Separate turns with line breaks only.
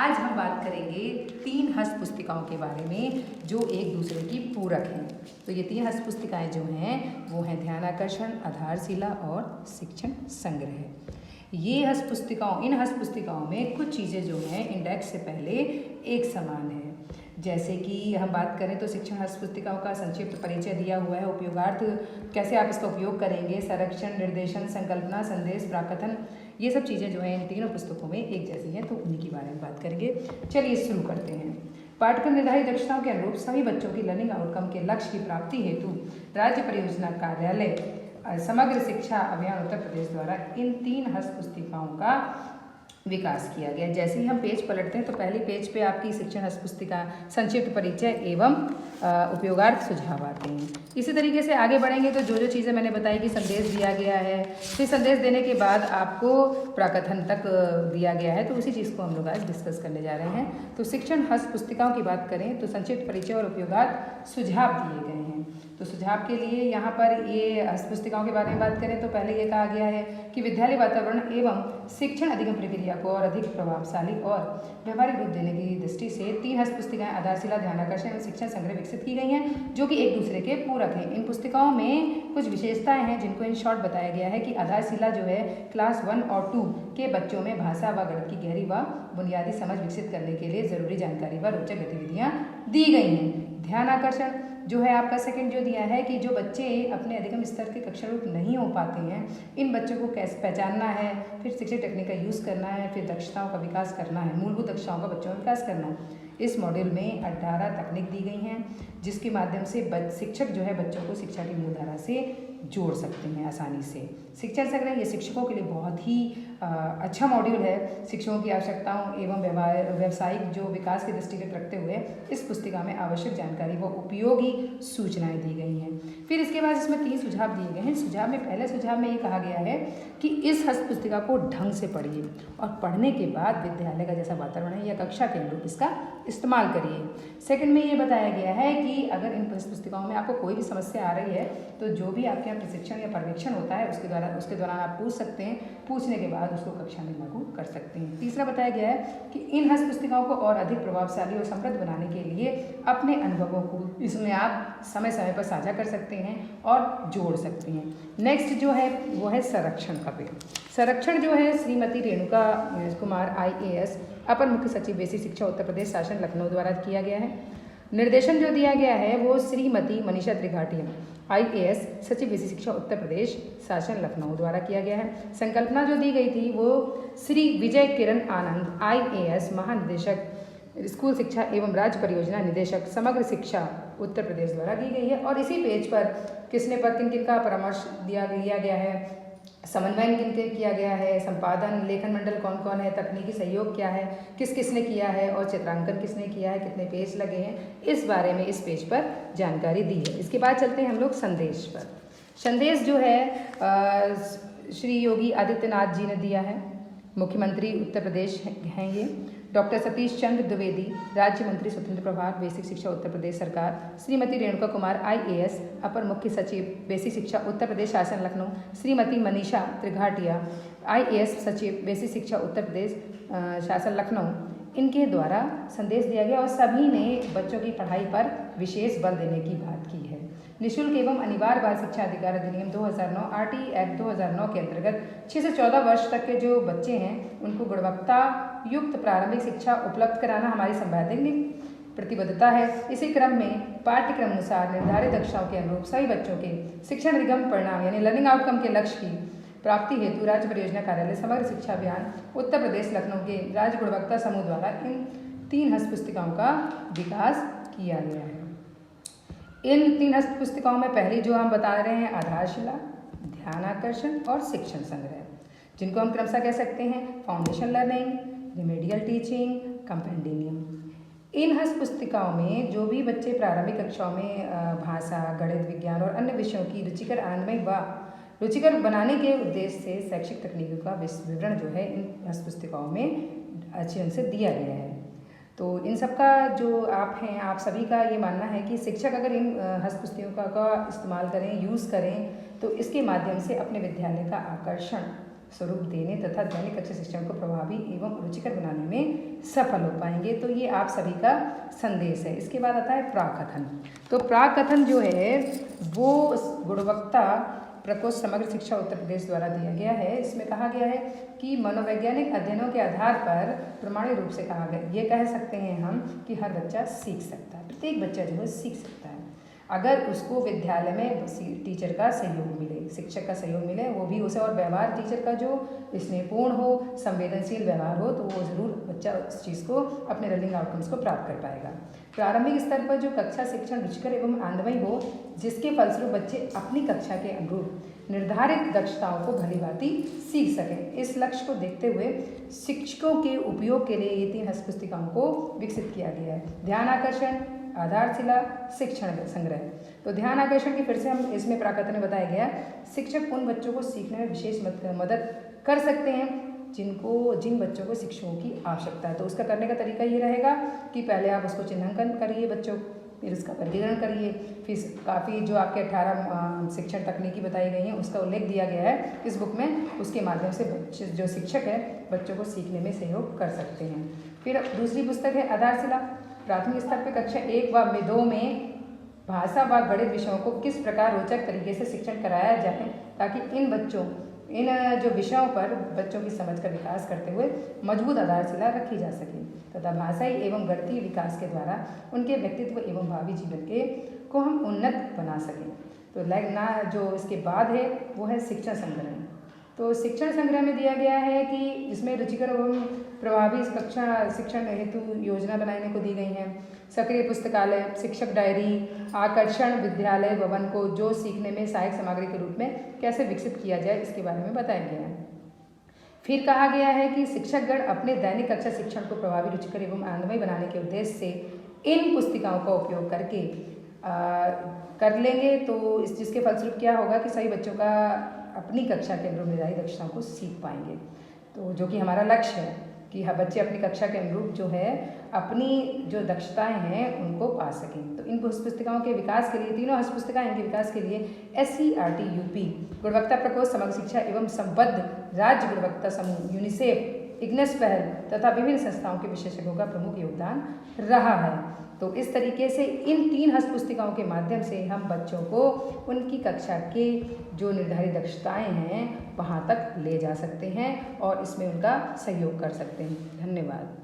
आज हम बात करेंगे 3 हस्त पुस्तिकाओं के बारे में जो एक दूसरे की पूरक हैं। तो ये 3 हस्त पुस्तिकाएँ जो हैं वो हैं ध्यानाकर्षण, आधारशिला और शिक्षण संग्रह। इन हस्त पुस्तिकाओं में कुछ चीज़ें जो हैं इंडेक्स से पहले एक समान है। जैसे कि हम बात करें तो शिक्षण हस्त पुस्तिकाओं का संक्षिप्त परिचय दिया हुआ है, उपयोगार्थ कैसे आप इसका उपयोग करेंगे, संरक्षण, निर्देशन, संकल्पना, संदेश, प्राकथन, ये सब चीज़ें जो हैं इन तीनों पुस्तकों में एक जैसी हैं, तो उन्हीं के बारे में बात करेंगे। चलिए शुरू करते हैं। पाठ्यक्रम निर्धारित दक्षताओं के अनुरूप सभी बच्चों की लर्निंग आउटकम के लक्ष्य की प्राप्ति हेतु राज्य परियोजना कार्यालय समग्र शिक्षा अभियान उत्तर प्रदेश द्वारा इन 3 हस्त पुस्तिकाओं का विकास किया गया। जैसे ही हम पेज पलटते हैं तो पहले पेज पे आपकी शिक्षण हस्त पुस्तिका संक्षिप्त परिचय एवं उपयोगार्थ सुझाव आते हैं। इसी तरीके से आगे बढ़ेंगे तो जो चीज़ें मैंने बताई कि संदेश दिया गया है, फिर संदेश देने के बाद आपको प्राकथन तक दिया गया है, तो उसी चीज़ को हम लोग आज डिस्कस करने जा रहे हैं। तो शिक्षण हस्त पुस्तिकाओं की बात करें तो संक्षिप्त परिचय और उपयोगार्थ सुझाव दिए गए हैं। तो सुझाव के लिए यहाँ पर ये हस्त पुस्तिकाओं के बारे में बात करें तो पहले ये कहा गया है कि विद्यालय वातावरण एवं शिक्षण अधिगम प्रक्रिया को और अधिक प्रभावशाली और व्यवहारिक रूप देने की दृष्टि से 3 हस्त पुस्तिकाएं आधारशिला, ध्यानाकर्षण एवं शिक्षण संग्रह विकसित की गई हैं, जो कि एक दूसरे के पूरक हैं। इन पुस्तिकाओं में कुछ विशेषताएं हैं जिनको इन शॉर्ट बताया गया है कि आधारशिला जो है क्लास 1 और 2 के बच्चों में भाषा व गणित की गहरी व बुनियादी समझ विकसित करने के लिए जरूरी जानकारी व रोचक गतिविधियाँ दी गई हैं। ध्यानाकर्षण जो है आपका सेकंड जो दिया है कि जो बच्चे अपने अधिगम स्तर के कक्षारूप नहीं हो पाते हैं, इन बच्चों को कैसे पहचानना है, फिर शिक्षण टेक्निक का यूज़ करना है, फिर दक्षताओं का विकास करना है, मूलभूत दक्षताओं का बच्चों में विकास करना है। इस मॉड्यूल में 18 तकनीक दी गई हैं जिसके माध्यम से शिक्षक जो है बच्चों को शिक्षा की मूलधारा से जोड़ सकते हैं आसानी से। शिक्षण संग्रह ये शिक्षकों के लिए बहुत ही अच्छा मॉड्यूल है। शिक्षकों की आवश्यकताओं एवं व्यावसायिक जो विकास के दृष्टिगत रखते हुए इस पुस्तिका में आवश्यक जानकारी व उपयोगी सूचनाएं दी गई हैं। फिर इसके बाद इसमें 3 सुझाव दिए गए हैं। सुझाव में पहले सुझाव में ये कहा गया है कि इस हस्त पुस्तिका को ढंग से पढ़िए और पढ़ने के बाद विद्यालय का जैसा वातावरण है या कक्षा के अनुरूप इसका इस्तेमाल करिए। सेकंड में ये बताया गया है कि अगर इन पुस्तिकाओं में आपको कोई भी समस्या आ रही है तो जो भी आपके यहाँ प्रशिक्षण या पर्यवेक्षण होता है उसके दौरान आप पूछ सकते हैं, पूछने के बाद उसको कक्षा में लागू कर सकते हैं। तीसरा बताया गया है कि इन हस्त पुस्तिकाओं को और अधिक प्रभावशाली और समृद्ध बनाने के लिए अपने अनुभवों को इसमें आप समय समय पर साझा कर सकते हैं और जोड़ सकते हैं। नेक्स्ट जो है वो है संरक्षण का पेड़। संरक्षण जो है श्रीमती रेणुका कुमार IAS अपर मुख्य सचिव बेसिक शिक्षा उत्तर प्रदेश शासन लखनऊ द्वारा किया गया है। निर्देशन जो दिया गया है वो श्रीमती मनीषा त्रिघाटिया IAS सचिव बेसिक शिक्षा उत्तर प्रदेश शासन लखनऊ द्वारा किया गया है। संकल्पना जो दी गई थी वो श्री विजय किरण आनंद IAS महानिदेशक स्कूल शिक्षा एवं राज्य परियोजना निदेशक समग्र शिक्षा उत्तर प्रदेश द्वारा की गई है। और इसी पेज पर किन किन का परामर्श लिया गया है, समन्वय किन किया गया है, संपादन लेखन मंडल कौन कौन है, तकनीकी सहयोग क्या है, किसने किया है और चित्रांकन किसने किया है, कितने पेज लगे हैं, इस बारे में इस पेज पर जानकारी दी है। इसके बाद चलते हैं हम लोग संदेश पर। संदेश जो है श्री योगी आदित्यनाथ जी ने दिया है। मुख्यमंत्री उत्तर प्रदेश हैं ये। डॉक्टर सतीश चंद्र द्विवेदी राज्य मंत्री स्वतंत्र प्रभार बेसिक शिक्षा उत्तर प्रदेश सरकार। श्रीमती रेणुका कुमार IAS अपर मुख्य सचिव बेसिक शिक्षा उत्तर प्रदेश शासन लखनऊ। श्रीमती मनीषा त्रिघाटिया IAS सचिव बेसिक शिक्षा उत्तर प्रदेश शासन लखनऊ, इनके द्वारा संदेश दिया गया और सभी ने बच्चों की पढ़ाई पर विशेष बल देने की बात की है। निःशुल्क एवं अनिवार्य बाल शिक्षा अधिकार अधिनियम 2009 RT एक्ट 2009 के अंतर्गत 6 से 14 वर्ष तक के जो बच्चे हैं उनको गुणवत्ता युक्त प्रारंभिक शिक्षा उपलब्ध कराना हमारी संवैधानिक प्रतिबद्धता है। इसी क्रम में पाठ्यक्रम अनुसार निर्धारित दक्षताओं के अनुरूप सभी बच्चों के शिक्षण अधिगम परिणाम यानी लर्निंग आउटकम के लक्ष्य की प्राप्ति हेतु राज्य परियोजना कार्यालय समग्र शिक्षा अभियान उत्तर प्रदेश लखनऊ के राज्य गुणवत्ता समूह द्वारा इन 3 हस्त पुस्तिकाओं का विकास किया गया है। इन 3 हस्त पुस्तिकाओं में पहली जो हम बता रहे हैं आधारशिला, ध्यानाकर्षण और शिक्षण संग्रह, जिनको हम क्रमशः कह सकते हैं foundation learning, remedial teaching, compendium. इन हस्त पुस्तिकाओं में जो भी बच्चे प्रारंभिक कक्षाओं में भाषा, गणित, विज्ञान और अन्य विषयों की रुचिकर आनंदमय व रुचिकर बनाने के उद्देश्य से शैक्षिक तकनीकों का विवरण जो है इन हस्त पुस्तिकाओं में अच्छे ढंग से दिया गया है। तो इन सब का जो आप सभी का ये मानना है कि शिक्षक अगर इन हस्त पुस्तिकाओं का इस्तेमाल करें, यूज़ करें, तो इसके माध्यम से अपने विद्यालय का आकर्षण स्वरूप देने तथा दैनिक कक्षा शिक्षण को प्रभावी एवं रुचिकर बनाने में सफल हो पाएंगे। तो ये आप सभी का संदेश है। इसके बाद आता है प्राकथन। तो प्राकथन जो है वो गुणवत्ता प्रकोष्ठ समग्र शिक्षा उत्तर प्रदेश द्वारा दिया गया है। इसमें कहा गया है कि मनोवैज्ञानिक अध्ययनों के आधार पर प्रमाणिक रूप से कहा गया, ये कह सकते हैं हम कि हर बच्चा सीख सकता है, प्रत्येक बच्चा जो है सीख सकता है, अगर उसको विद्यालय में टीचर का सहयोग मिले, शिक्षक का सहयोग मिले, वो भी उसे, और व्यवहार टीचर का जो स्नेहपूर्ण हो, संवेदनशील व्यवहार हो, तो वो ज़रूर बच्चा उस चीज़ को, अपने लर्निंग आउटकम्स को प्राप्त कर पाएगा। प्रारंभिक स्तर पर जो कक्षा शिक्षण रुचिकर एवं आनंदमय हो, जिसके फलस्वरूप बच्चे अपनी कक्षा के अनुरूप निर्धारित दक्षताओं को भलीभांति सीख सकें। इस लक्ष्य को देखते हुए शिक्षकों के उपयोग के लिए ये 3 हस्तपुस्तिकाओं को विकसित किया गया है। ध्यान आकर्षण, आधारशिला, शिक्षण संग्रह। तो ध्यान आकर्षण की फिर से हम इसमें प्राकथन में बताया गया, शिक्षक उन बच्चों को सीखने में विशेष मदद कर सकते हैं जिन बच्चों को शिक्षकों की आवश्यकता है। तो उसका करने का तरीका ये रहेगा कि पहले आप उसको चिन्हांकन करिए बच्चों, फिर उसका वर्गीकरण करिए, फिर काफ़ी जो आपके 18 शिक्षण तकनीकी बताई गई हैं उसका उल्लेख दिया गया है इस बुक में। उसके माध्यम से बच्चे जो शिक्षक है बच्चों को सीखने में सहयोग कर सकते हैं। फिर दूसरी पुस्तक है आधारशिला। प्राथमिक स्तर पर कक्षा 1 व 2 में भाषा व गणित विषयों को किस प्रकार रोचक तरीके से शिक्षण कराया जाए ताकि इन जो विषयों पर बच्चों की समझ का विकास करते हुए मजबूत आधारशिला रखी जा सके तथा भाषाई एवं गणितीय विकास के द्वारा उनके व्यक्तित्व एवं भावी जीवन को हम उन्नत बना सकें। तो जो इसके बाद है वो है शिक्षण संग्रह। तो शिक्षण संग्रह में दिया गया है कि इसमें रुचिकर एवं प्रभावी कक्षा शिक्षण हेतु योजना बनाने को दी गई है। सक्रिय पुस्तकालय, शिक्षक डायरी, आकर्षण विद्यालय भवन को जो सीखने में सहायक सामग्री के रूप में कैसे विकसित किया जाए इसके बारे में बताया गया है। फिर कहा गया है कि शिक्षकगण अपने दैनिक कक्षा शिक्षण को प्रभावी, रुचिकर एवं आनंदमय बनाने के उद्देश्य से इन पुस्तिकाओं का उपयोग करके कर लेंगे। तो जिसके फलस्वरूप क्या होगा कि सभी बच्चों का अपनी कक्षा के अनुरूप निर्धारित दक्षताओं को सीख पाएंगे। तो जो कि हमारा लक्ष्य है कि हर बच्चे अपनी कक्षा के अनुरूप जो है अपनी जो दक्षताएं हैं उनको पा सकें। तो इन पुस्तिकाओं के विकास के लिए, तीनों हस्तपुस्तिकाएं इनके विकास के लिए SCERT UP गुणवत्ता प्रकोष्ठ समग्र शिक्षा एवं संबद्ध राज्य गुणवत्ता समूह यूनिसेफ, इग्नेस पहल तथा विभिन्न संस्थाओं के विशेषज्ञों का प्रमुख योगदान रहा है। तो इस तरीके से इन 3 हस्तपुस्तिकाओं के माध्यम से हम बच्चों को उनकी कक्षा के जो निर्धारित दक्षताएं हैं वहाँ तक ले जा सकते हैं और इसमें उनका सहयोग कर सकते हैं। धन्यवाद।